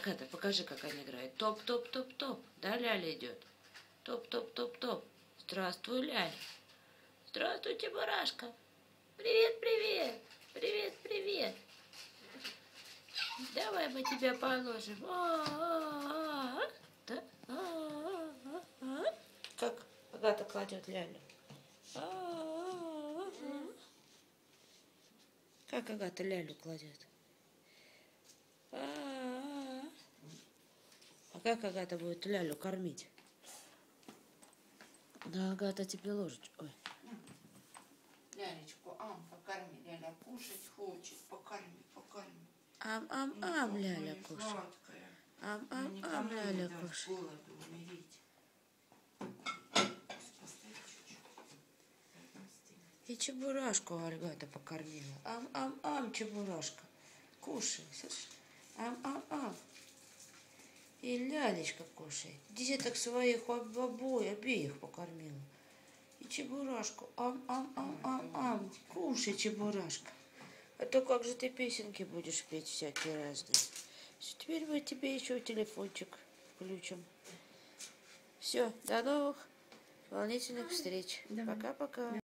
Агата, покажи, как они играют. Топ-топ-топ-топ. Да, Ляля идет. Топ-топ-топ-топ. Здравствуй, Ляля. Здравствуй, Чебурашка. Привет-привет. Привет-привет. Давай мы тебя положим. Да? Как Агата кладет Лялю? Как Агата Лялю кладет? А как Агата будет Лялю кормить? Да, Агата тебе ложечку. Ой. Лялечку, покорми. Ляля кушать хочет. Покорми, покорми. Ам-ам-ам, Ляля кушает. Ам-ам-ам, Ляля кушает. Голоду умереть. И Чебурашку Агата покормила. Ам-ам-ам, Чебурашка. Кушай, слышишь? Ам-ам-ам. И Лялечка кушает. Деток своих обеих покормила. И Чебурашку. Ам-ам-ам-ам-ам. Кушай, Чебурашка. А то как же ты песенки будешь петь всякие разные. Теперь мы тебе еще телефончик включим. Все, до новых волнительных встреч. Пока-пока.